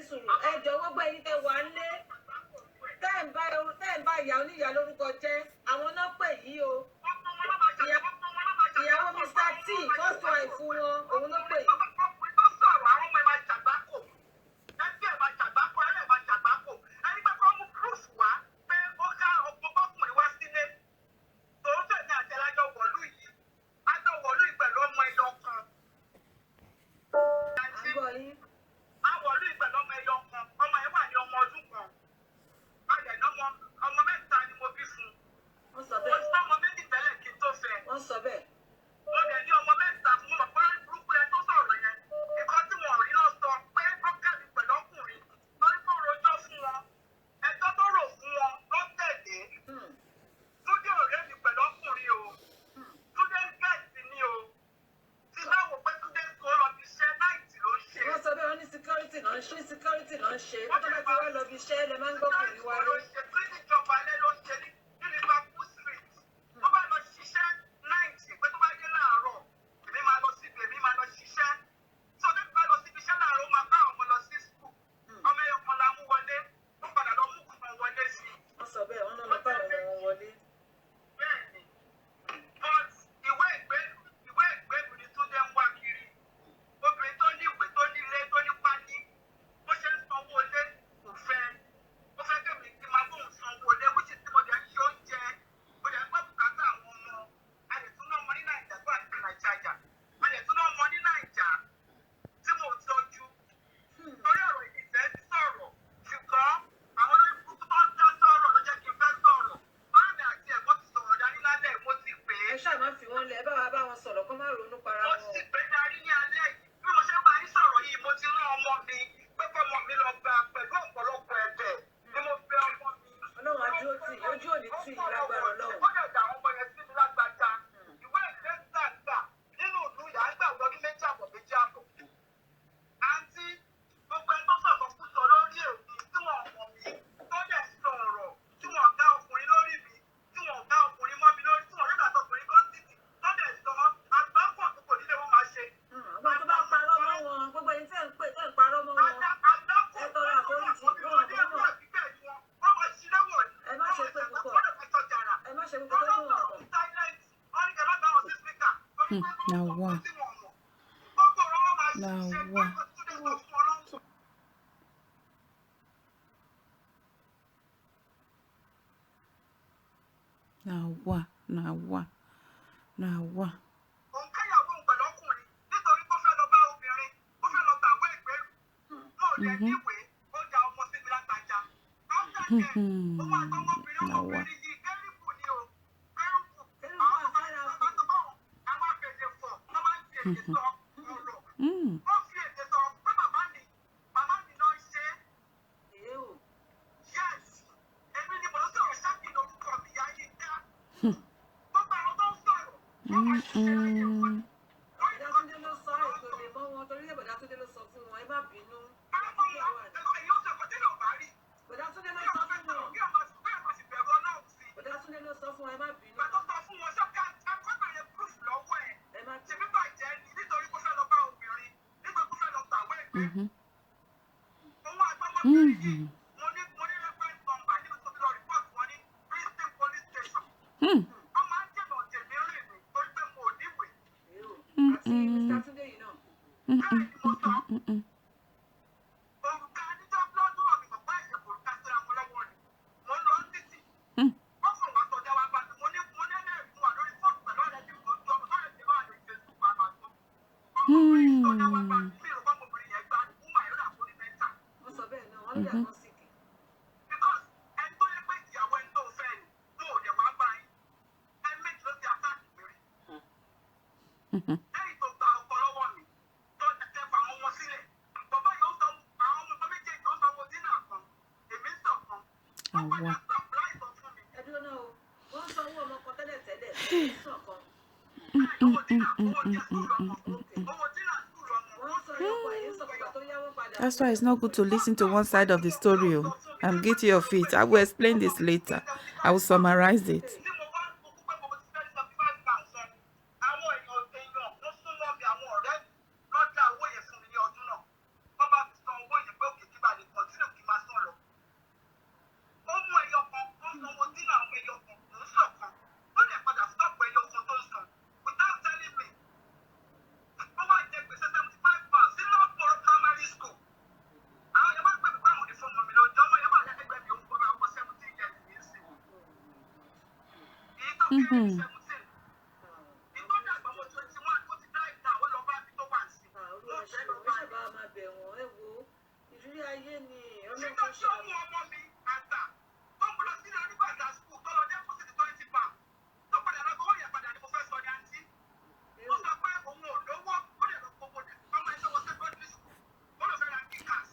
sùúrù ẹ jọ̀wọ́ gbé yín tẹ́ wà nílé tẹ́ ń bá ìyá oníyàá lórúkọ jẹ́ àwọn náà pè yí o ìyàwó Mr. T first wife wọn òun ló pè yí. That's why it's not good to listen to one side of the story. I'm guilty of it. I will explain this later. I will summarize it.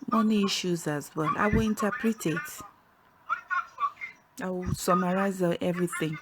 Money issues as well. I will interpret it. I will summarize everything.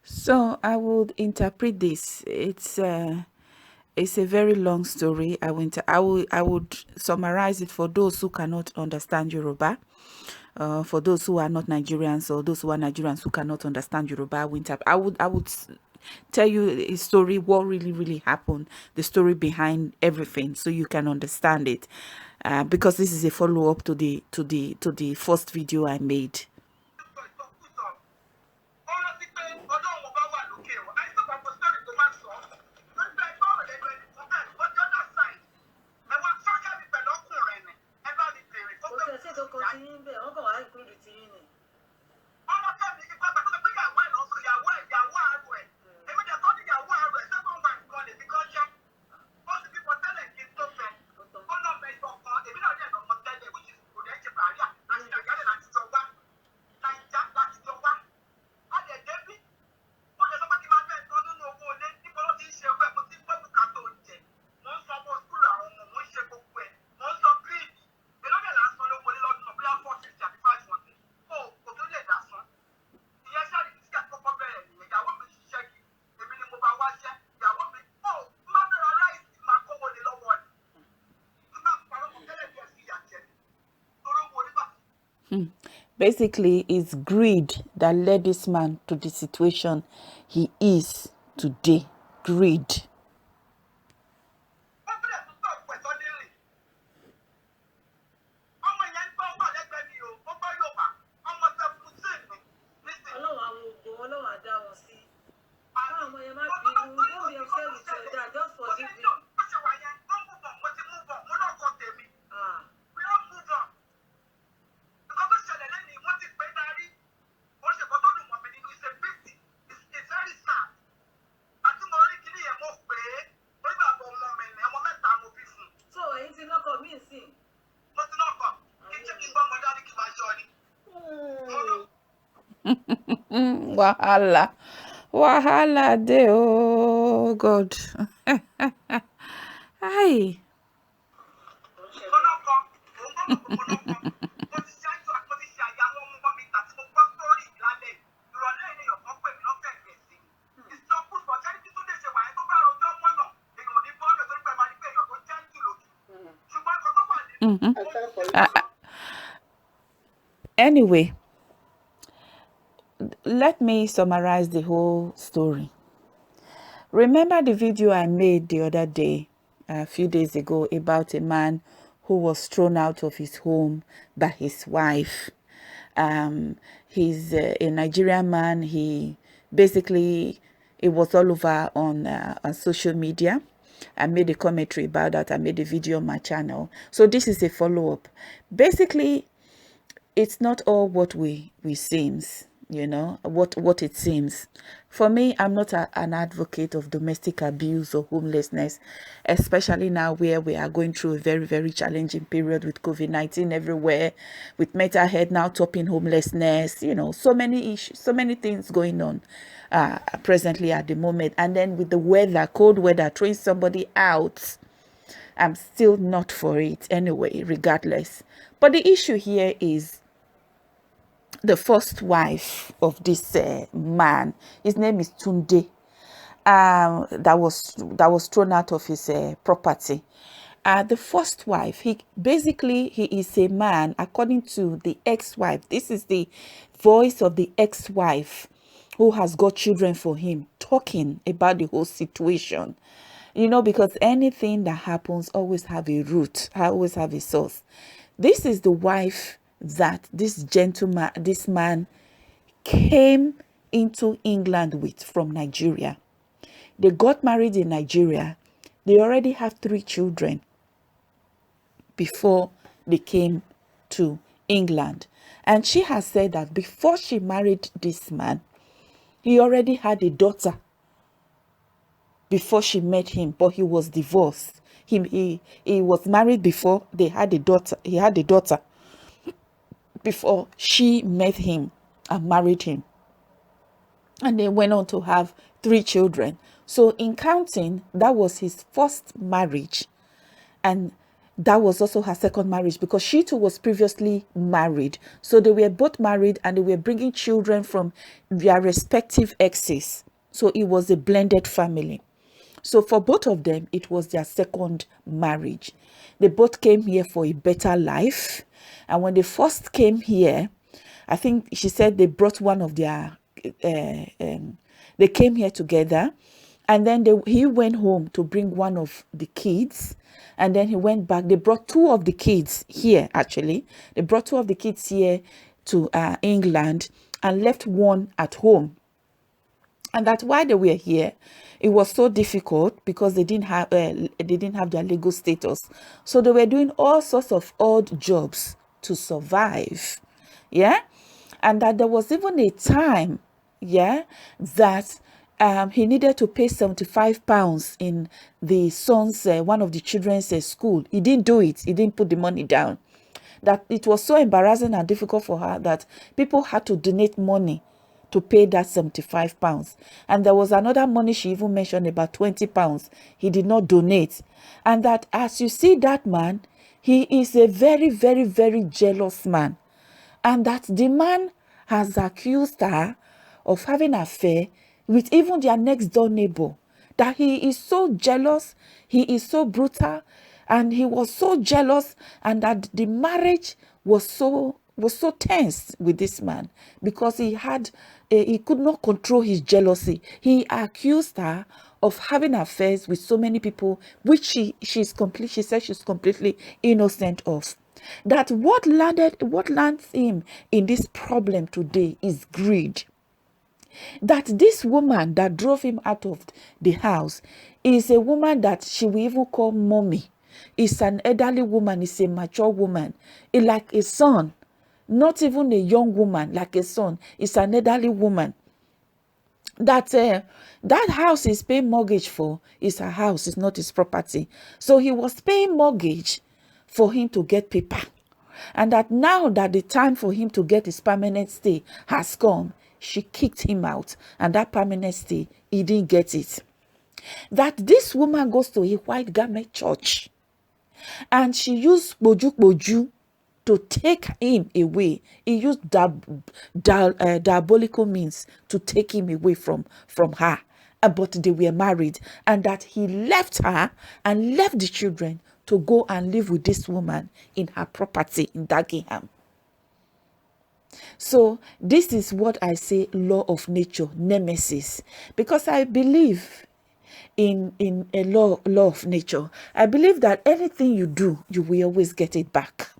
So I would interpret this. It's a very long story. I would summarize it for those who cannot understand Yoruba. For those who are not Nigerians, or those who are Nigerians who cannot understand Yoruba, I would tell you a story, what really happened, the story behind everything, so you can understand it. Because this is a follow-up to the first video I made. Basically, it's greed that led this man to the situation he is today. Greed. Wahala de, oh God. Hi. Anyway, let me summarize the whole story. Remember the video I made the other day, a few days ago, about a man who was thrown out of his home by his wife. He's a Nigerian man. He basically, it was all over on social media. I made a commentary about that. I made a video on my channel. So this is a follow-up. Basically, it's not all what we seems, you know, what it seems. For me, I'm not an advocate of domestic abuse or homelessness, especially now where we are going through a very challenging period with COVID-19 everywhere, with mental health now topping homelessness, you know, so many issues, so many things going on presently at the moment. And then with the weather, cold weather, throwing somebody out, I'm still not for it anyway, regardless. But the issue here is the first wife of this man. His name is Tunde. That was thrown out of his property. The first wife, he is a man, according to the ex-wife. This is the voice of the ex-wife who has got children for him, talking about the whole situation. You know, because anything that happens always have a root, always have a source. This is the wife that this gentleman, this man came into England with from Nigeria. They got married in Nigeria. They already have 3 children before they came to England. And she has said that before she married this man, he already had a daughter before she met him, but he was divorced. He was married before they had a daughter. He had a daughter before she met him and married him. And they went on to have 3 children. So in counting, that was his first marriage. And that was also her second marriage, because she too was previously married. So they were both married and they were bringing children from their respective exes. So it was a blended family. So for both of them, it was their second marriage. They both came here for a better life. And when they first came here, I think she said they brought one of their, they came here together. And then he went home to bring one of the kids. And then he went back. They brought 2 of the kids here, actually. They brought 2 of the kids here to England and left one at home. And that's why they were here. It was so difficult because they didn't have their legal status. So they were doing all sorts of odd jobs to survive. Yeah. And that there was even a time, yeah, that he needed to pay £75 in the son's, one of the children's school. He didn't do it. He didn't put the money down. That it was so embarrassing and difficult for her that people had to donate money to pay that £75. And there was another money she even mentioned, about £20. He did not donate. And that, as you see that man, he is a very, very, very jealous man. And that the man has accused her of having an affair with even their next door neighbor. That he is so jealous, he is so brutal, and he was so jealous, and that the marriage was so tense with this man because he could not control his jealousy. He accused her of having affairs with so many people, which she said she's completely innocent of. That what lands him in this problem today is greed. That this woman that drove him out of the house is a woman that she will even call mommy. It's an elderly woman, it's a mature woman, it's like a son, not even a young woman, like a son. It's an elderly woman. That that house is paying mortgage for is her house, it's not his property. So he was paying mortgage for him to get paper. And that now that the time for him to get his permanent stay has come, she kicked him out. And that permanent stay, he didn't get it. That this woman goes to a white garment church and she used boju to take him away. He used diabolical means to take him away from her. But they were married, and that he left her and left the children to go and live with this woman in her property in Dagenham. So this is what I say, law of nature, nemesis, because I believe in a law of nature. I believe that anything you do, you will always get it back.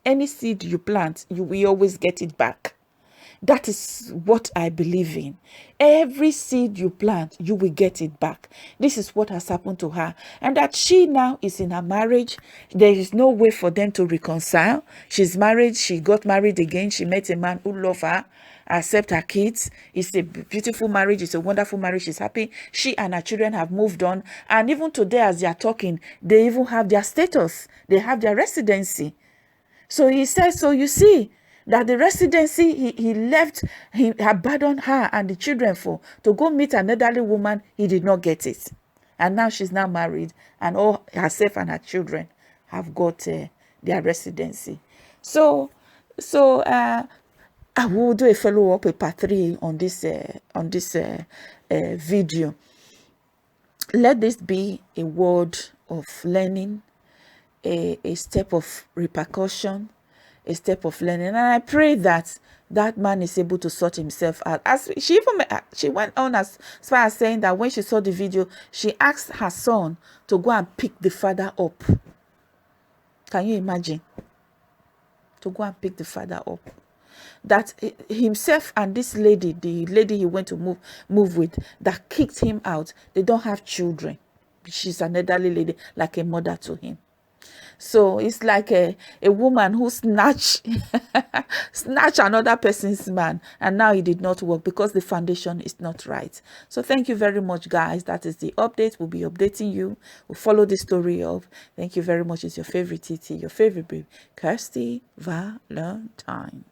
Any seed you plant, you will always get it back. That is what I believe in. Every seed you plant, you will get it back. This is what has happened to her. And that she now is in a marriage. There is no way for them to reconcile. She's married. She got married again. She met a man who loves her, accept her kids. It's a beautiful marriage. It's a wonderful marriage. She's happy. She and her children have moved on. And even today, as they are talking, they even have their status. They have their residency. So he says, so you see, that the residency he left, he abandoned her and the children for to go meet an elderly woman. He did not get it, and now she's now married, and all herself and her children have got their residency. So I will do a follow up, a part 3 on this video. Let this be a word of learning, a step of repercussion, a step of learning. And I pray that that man is able to sort himself out. As she went on as far as saying that when she saw the video, she asked her son to go and pick the father up. Can you imagine? To go and pick the father up. That himself and this lady, the lady he went to move with, that kicked him out, they don't have children. She's an elderly lady, like a mother to him. So it's like a woman who snatched another person's man, and now it did not work because the foundation is not right. So thank you very much, guys. That is the update. We'll be updating you. We'll follow the story up. Thank you very much. It's your favorite TT, your favorite babe, Kirsty Valentine.